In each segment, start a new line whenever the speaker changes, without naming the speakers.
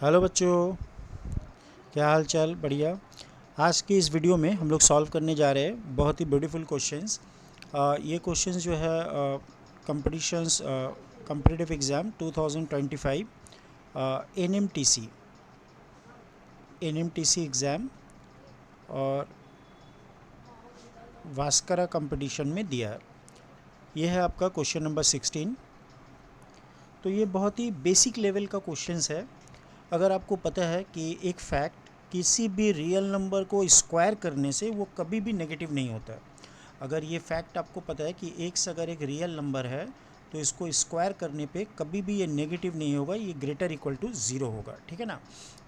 Hello बच्चों, क्या हाल चाल? बढ़िया। आज की इस वीडियो में हम लोग सॉल्व करने जा रहे हैं बहुत ही ब्यूटीफुल क्वेश्चंस। ये क्वेश्चंस जो है competitions competitive exam 2025 NMTC exam और वास्करा कंपटीशन में दिया है। ये है आपका क्वेश्चन नंबर 16। तो ये बहुत ही बेसिक लेवल का क्वेश्चंस है। अगर आपको पता है कि एक फैक्ट किसी भी रियल नंबर को स्क्वायर करने से वो कभी भी नेगेटिव नहीं होता है। अगर ये फैक्ट आपको पता है कि x अगर एक रियल नंबर है तो इसको स्क्वायर करने पे कभी भी ये नेगेटिव नहीं होगा, ये ग्रेटर इक्वल टू ज़ीरो होगा। ठीक है ना।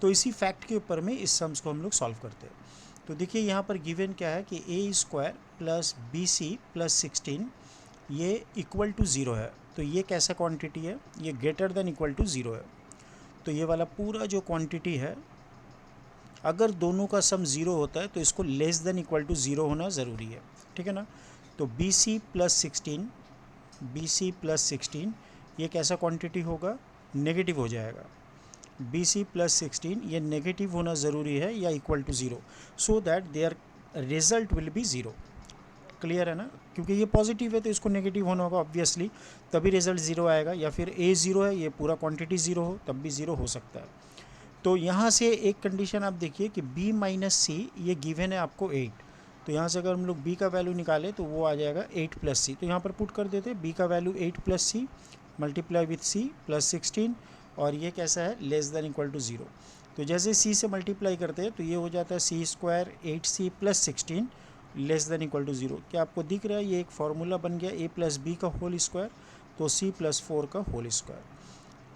तो इसी फैक्ट के ऊपर में इस सम्स को हम लोग सॉल्व करते हैं। तो देखिए यहाँ पर गिवन क्या है कि A square plus B C plus 16 ये इक्वल टू ज़ीरो है। तो ये कैसा क्वांटिटी है? ये greater than equal to zero है। तो ये वाला पूरा जो क्वांटिटी है, अगर दोनों का सम ज़ीरो होता है तो इसको less than equal to zero होना ज़रूरी है। ठीक है ना। तो बी सी प्लस सिक्सटीन ये कैसा क्वांटिटी होगा? नेगेटिव हो जाएगा। बी सी प्लस 16 ये नेगेटिव होना ज़रूरी है या equal to zero, so that their result will be zero. Clear है ना। क्योंकि ये पॉजिटिव है तो इसको नेगेटिव होना होगा ऑब्वियसली, तभी रिजल्ट ज़ीरो आएगा। या फिर ए ज़ीरो है, ये पूरा क्वांटिटी ज़ीरो हो तब भी ज़ीरो हो सकता है। तो यहाँ से एक कंडीशन आप देखिए कि b माइनस सी ये गिवन है आपको 8। तो यहाँ से अगर हम लोग b का वैल्यू निकालें तो वो आ जाएगा 8 प्लस सी। तो यहाँ पर पुट कर देते हैं b का value 8 plus C multiply with c plus 16, और ये कैसा है? Less than equal to zero. तो जैसे c से मल्टीप्लाई करते हैं तो ये हो जाता है C square 8c plus 16 less than equal to zero. क्या आपको दिख रहा है? ये एक फार्मूला बन गया a प्लस बी का होल स्क्वायर तो c प्लस 4 का होल स्क्वायर।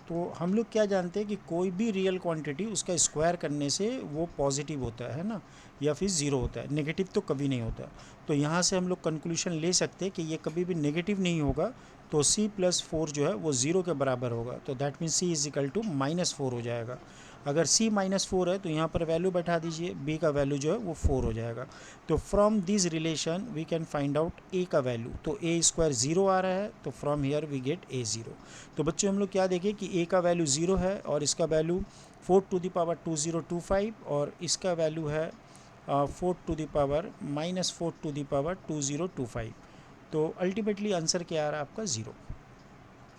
तो हम लोग क्या जानते हैं कि कोई भी रियल क्वांटिटी उसका स्क्वायर करने से वो पॉजिटिव होता है ना, या फिर ज़ीरो होता है, नेगेटिव तो कभी नहीं होता। तो यहाँ से हम लोग कंक्लूशन ले सकते हैं कि ये कभी भी नेगेटिव नहीं होगा। तो c प्लस 4 जो है वो ज़ीरो के बराबर होगा। तो that means c is equal to -4 हो जाएगा। अगर c -4 है तो यहाँ पर वैल्यू बैठा दीजिए, b का वैल्यू जो है वो 4 हो जाएगा। तो from this relation we can find out a का वैल्यू। तो a स्क्वायर ज़ीरो आ रहा है तो from here we get a zero. तो बच्चों हम लोग क्या देखें कि a का वैल्यू ज़ीरो है और इसका वैल्यू 4 टू द पावर 2025 और इसका वैल्यू है 4 to the power -4 to the power 2025। तो अल्टीमेटली आंसर क्या आ रहा है आपका? ज़ीरो,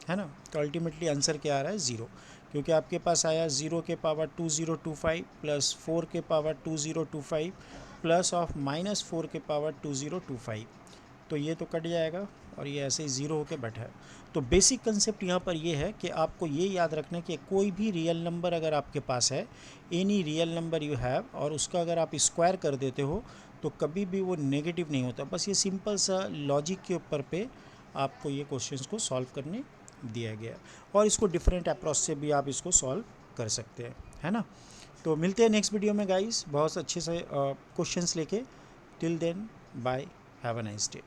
है ना। तो अल्टीमेटली आंसर क्या आ रहा है? ज़ीरो। क्योंकि आपके पास आया 0 के पावर 2025 प्लस 4 के पावर 2025 प्लस ऑफ -4 के पावर 2025। तो ये तो कट जाएगा और ये ऐसे ही ज़ीरो होके बैठा है। तो बेसिक कंसेप्ट यहाँ पर ये है कि आपको ये याद रखना कि कोई भी रियल नंबर अगर आपके पास है, any real number you have, और उसका अगर आप स्क्वायर कर देते हो तो कभी भी वो नेगेटिव नहीं होता। बस ये सिंपल सा लॉजिक के ऊपर पे आपको ये क्वेश्चंस को सॉल्व करने दिया गया है, और इसको डिफरेंट अप्रोच से भी आप इसको सॉल्व कर सकते हैं, है ना। तो मिलते हैं नेक्स्ट वीडियो में गाइस बहुत अच्छे से क्वेश्चंस लेके। Till then bye, have a nice day.